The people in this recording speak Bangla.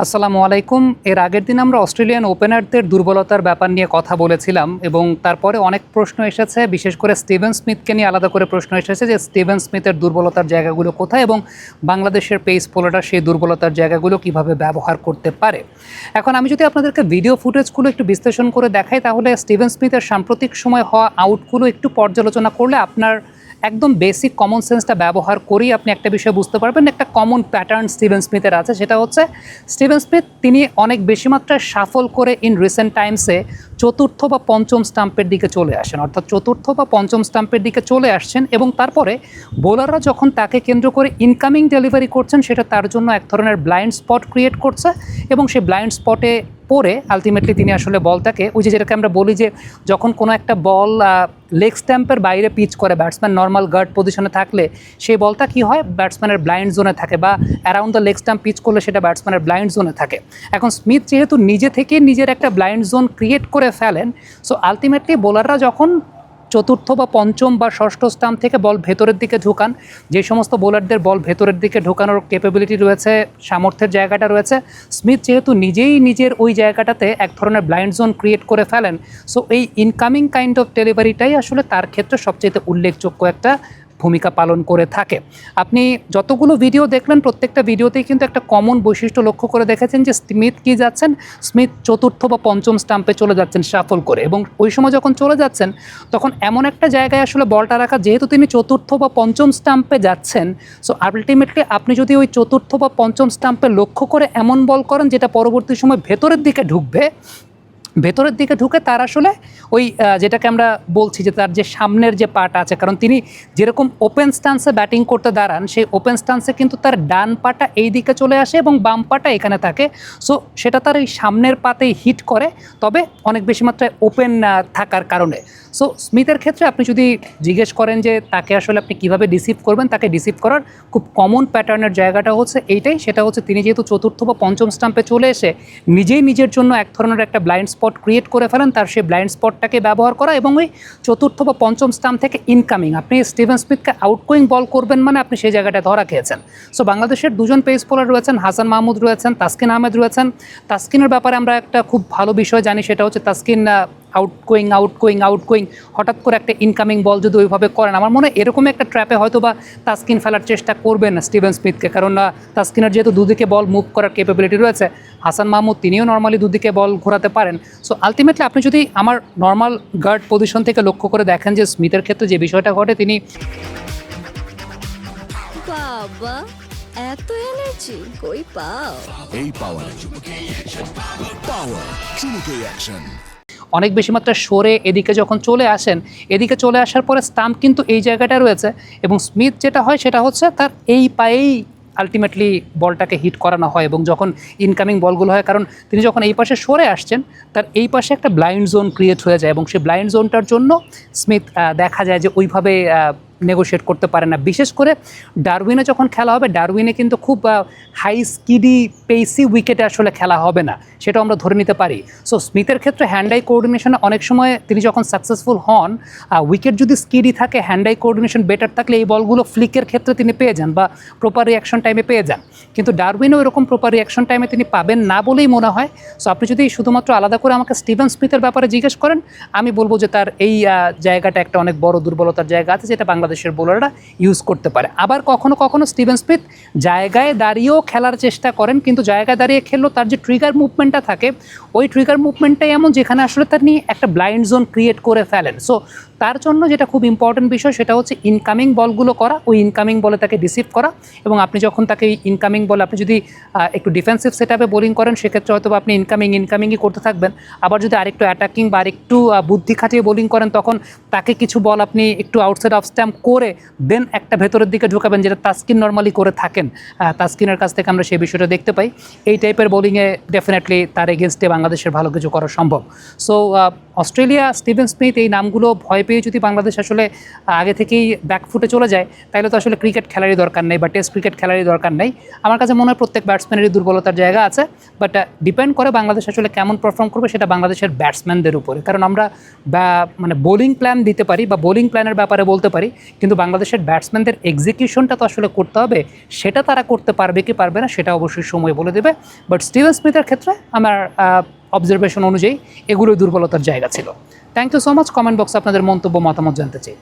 আসসালামু আলাইকুম। এর আগের দিন আমরা অস্ট্রেলিয়ান ওপেনারদের দুর্বলতার ব্যাপার নিয়ে কথা বলেছিলাম এবং তারপরে অনেক প্রশ্ন এসেছে, বিশেষ করে স্টিভেন স্মিথকে নিয়ে আলাদা করে প্রশ্ন এসেছে যে স্টিভেন স্মিথের দুর্বলতার জায়গাগুলো কোথায় এবং বাংলাদেশের পেস বোলাররা সেই দুর্বলতার জায়গাগুলো কিভাবে ব্যবহার করতে পারে। এখন আমি যদি আপনাদেরকে ভিডিও ফুটেজগুলো একটু বিশ্লেষণ করে দেখাই, তাহলে স্টিভেন স্মিথের সাম্প্রতিক সময় হওয়া আউটগুলো একটু পর্যালোচনা করলে আপনার একদম বেসিক কমন সেন্সটা ব্যবহার করেই আপনি একটা বিষয় বুঝতে পারবেন। একটা কমন প্যাটার্ন স্টিভেন স্মিথের আছে, সেটা হচ্ছে স্টিভেন স্মিথ তিনি অনেক বেশি মাত্রায় সাফল করে ইন রিসেন্ট টাইমসে চতুর্থ বা পঞ্চম স্টাম্পের দিকে চলে আসেন, অর্থাৎ চতুর্থ বা পঞ্চম স্টাম্পের দিকে চলে আসছেন এবং তারপরে বোলাররা যখন তাকে কেন্দ্র করে ইনকামিং ডেলিভারি করছেন, সেটা তার জন্য এক ধরনের ব্লাইন্ড স্পট ক্রিয়েট করছে এবং সেই ব্লাইন্ড স্পটে পরে আলটিমেটলি তিনি আসলে বলটাকে, ওই যেটাকে আমরা বলি যে যখন কোনো একটা বল লেগ স্ট্যাম্পের বাইরে পিচ করে ব্যাটসম্যান নর্মাল গার্ড পজিশনে থাকলে সেই বলটা কি হয়, ব্যাটসম্যানের ব্লাইন্ড জোনে থাকে, বা around the leg stump pitch করলে সেটা ব্যাটসম্যানের ব্লাইন্ড জোনে থাকে। এখন স্মিথ যেহেতু নিজে থেকে নিজের একটা ব্লাইন্ড জোন ক্রিয়েট করে ফেলেন, সো আলটিমেটলি বোলাররা যখন চতুর্থ বা পঞ্চম বা ষষ্ঠ স্টাম্প থেকে বল ভেতরের দিকে ঢুকান, যে সমস্ত বোলারদের বল ভেতরের দিকে ঢোকানোর ক্যাপাবিলিটি রয়েছে, সামর্থ্যের জায়গাটা রয়েছে, স্মিথ যেহেতু নিজেই নিজের ওই জায়গাটাতে এক ধরনের ব্লাইন্ড জোন ক্রিয়েট করে ফেলেন, সো এই ইনকামিং কাইন্ড অফ ডেলিভারিটাই আসলে তার ক্ষেত্রে সবচেয়ে উল্লেখযোগ্য একটা ভূমিকা পালন করে থাকে। আপনি যতগুলো ভিডিও দেখলেন, প্রত্যেকটা ভিডিওতেই কিন্তু একটা কমন বৈশিষ্ট্য লক্ষ্য করে দেখেছেন যে স্মিথ কি যাচ্ছেন, স্মিথ চতুর্থ বা পঞ্চম স্টাম্পে চলে যাচ্ছেন শাফল করে, এবং ওই সময় যখন চলে যাচ্ছেন তখন এমন একটা জায়গায় আসলে বলটা রাখা, যেহেতু তিনি চতুর্থ বা পঞ্চম স্টাম্পে যাচ্ছেন, সো আলটিমেটলি আপনি যদি ওই চতুর্থ বা পঞ্চম স্টাম্পে লক্ষ্য করে এমন বল করেন যেটা পরবর্তী সময় ভেতরের দিকে ঢুকবে, ভেতরের দিকে ঢুকে তার আসলে ওই যেটাকে আমরা বলছি যে তার যে সামনের যে পাটা আছে, কারণ তিনি যেরকম ওপেন স্টান্সে ব্যাটিং করতে দাঁড়ান, সেই ওপেন স্টান্সে কিন্তু তার ডান পাটা এই দিকে চলে আসে এবং বাম পাটা এখানে থাকে, সো সেটা তার এই সামনের পাতেই হিট করে, তবে অনেক বেশি মাত্রায় ওপেন থাকার কারণে। সো স্মিথের ক্ষেত্রে আপনি যদি জিজ্ঞেস করেন যে তাকে আসলে আপনি কীভাবে রিসিভ করবেন, তাকে রিসিভ করার খুব কমন প্যাটার্নের জায়গাটা হচ্ছে এইটাই, সেটা হচ্ছে তিনি যেহেতু চতুর্থ বা পঞ্চম স্টাম্পে চলে এসে নিজেই নিজের জন্য এক ধরনের একটা ব্লাইন্ড স্পট ক্রিয়েট করে ফেলেন, তার সেই ব্লাইন্ড স্পটটাকে ব্যবহার করা এবং ওই চতুর্থ বা পঞ্চম স্টাম্প থেকে ইনকামিং আপনি স্টিভেন স্মিথকে আউটগোয়িং বল করবেন, মানে আপনি সেই জায়গাটা ধরা খেয়েছেন। সো বাংলাদেশের দুজন পেস বোলার রয়েছেন, হাসান মাহমুদ রয়েছেন, তাসকিন আহমেদ রয়েছেন। তাসকিনের ব্যাপারে আমরা একটা খুব ভালো বিষয় জানি, সেটা হচ্ছে তাসকিন আউটগোয়িং হঠাৎ করে একটা ইনকামিং বল যদি ওইভাবে করেন, আমার মনে হয় এরকম একটা ট্র্যাপে হয়তো বা তাসকিন ফেলার চেষ্টা করবেন স্টিভেন স্মিথকে, কারণ তাসকিনের যেহেতু দুদিকে বল মুভ করার ক্যাপাবিলিটি রয়েছে, হাসান মাহমুদ তিনিও নর্মালি দুদিকে বল ঘোরাতে পারেন। সো আলটিমেটলি আপনি যদি আমার নর্মাল গার্ড পজিশন থেকে লক্ষ্য করে দেখেন যে স্মিথের ক্ষেত্রে যে বিষয়টা ঘটে, তিনি বাবা এত এনার্জি কই পাও? এই পাওয়ার চুমুকে অ্যাকশন অনেক বেশি মাত্রায় সরে এদিকে যখন চলে আসেন, এদিকে চলে আসার পরে স্টাম্প কিন্তু এই জায়গাটা রয়েছে এবং স্মিথ যেটা হয় সেটা হচ্ছে তার এই পায়েই আলটিমেটলি বলটাকে হিট করানো হয়, এবং যখন ইনকামিং বলগুলো হয়, কারণ তিনি যখন এই পাশে সরে আসছেন, তার এই পাশে একটা ব্লাইন্ড জোন ক্রিয়েট হয়ে যায় এবং সেই ব্লাইন্ড জোনটার জন্য স্মিথ দেখা যায় যে ওইভাবে নেগোশিয়েট করতে পারে না। বিশেষ করে ডারউইনে যখন খেলা হবে, ডারউইনে কিন্তু খুব হাই স্কিডি পেসি উইকেটে আসলে খেলা হবে না, সেটা আমরা ধরে নিতে পারি। সো স্মিথের ক্ষেত্রে হ্যান্ড আই কোঅর্ডিনেশনে অনেক সময় তিনি যখন সাকসেসফুল হন, উইকেট যদি স্কিডি থাকে, হ্যান্ড আই কোঅর্ডিনেশন বেটার থাকলে এই বলগুলো ফ্লিকের ক্ষেত্রে তিনি পেয়ে যান বা প্রপার রিয়াকশন টাইমে পেয়ে যান, কিন্তু ডারউইনেও এরকম প্রপার রিয়াকশন টাইমে তিনি পাবেন না বলেই মনে হয়। সো আপনি যদি শুধুমাত্র আলাদা করে আমাকে স্টিভেন স্মিথের ব্যাপারে জিজ্ঞেস করেন, আমি বলবো যে তার এই জায়গাটা একটা অনেক বড় দুর্বলতার জায়গা আছে, যেটা বাংলাদেশের বোলাররা ইউজ করতে পারে। আবার কখনো কখনো স্টিভেন স্মিথ জায়গায় দাঁড়িয়েও খেলার চেষ্টা করেন, কিন্তু জায়গায় দাঁড়িয়ে খেললেও তার যে ট্রিগার মুভমেন্টটা থাকে, ওই ট্রিগার মুভমেন্টটাই এমন যেখানে আসলে তার নিয়ে একটা ব্লাইন্ড জোন ক্রিয়েট করে ফেলেন। সো তার জন্য যেটা খুব ইম্পর্টেন্ট বিষয়, সেটা হচ্ছে ইনকামিং বলগুলো করা, ওই ইনকামিং বলে তাকে রিসিভ করা, এবং আপনি যখন তাকে ইনকামিং বল, আপনি যদি একটু ডিফেন্সিভ সেট আপে বোলিং করেন, সেক্ষেত্রে হয়তো আপনি ইনকামিংই করতে থাকবেন। আবার যদি আরেকটু অ্যাটাকিং বা আরেকটু বুদ্ধি খাটিয়ে বোলিং করেন, তখন তাকে কিছু বল আপনি একটু আউটসাইড অফ স্ট্যাম্প করে দেন একটা ভেতরের দিকে ঢুকাবেন, যেটা তাসকিন নর্মালি করে থাকেন। তাসকিনের কাছ থেকে আমরা সেই বিষয়টা দেখতে পাই। এই টাইপের বোলিংয়ে ডেফিনেটলি তার এগেনস্টে বাংলাদেশের ভালো কিছু করা সম্ভব। সো অস্ট্রেলিয়া, স্টিভেন স্মিথ এই নামগুলো ভয় পেয়ে যদি বাংলাদেশ আসলে আগে থেকেই ব্যাকফুটে চলে যায়, তাহলে তো আসলে ক্রিকেট খেলারই দরকার নেই বা টেস্ট ক্রিকেট খেলারই দরকার নেই। আমার কাছে মনে হয় প্রত্যেক ব্যাটসম্যানেরই দুর্বলতার জায়গা আছে, বাট ডিপেন্ড করে বাংলাদেশ আসলে কেমন পারফর্ম করবে সেটা বাংলাদেশের ব্যাটসম্যানদের উপরে। কারণ আমরা মানে বোলিং প্ল্যান দিতে পারি বা বোলিং প্ল্যানের ব্যাপারে বলতে পারি, কিন্তু বাংলাদেশের ব্যাটসম্যানদের এক্সিকিউশনটা তো আসলে করতে হবে, সেটা তারা করতে পারবে কি পারবে না সেটা অবশ্যই সময় বলে দেবে। বাট স্টিভেন স্মিথের ক্ষেত্রে আমার অবজারভেশন অনুযায়ী এগুলোই দুর্বলতার জায়গা ছিল। Thank you so much. Comment বক্সে আপনাদের মন্তব্য মতামত জানতে চাই।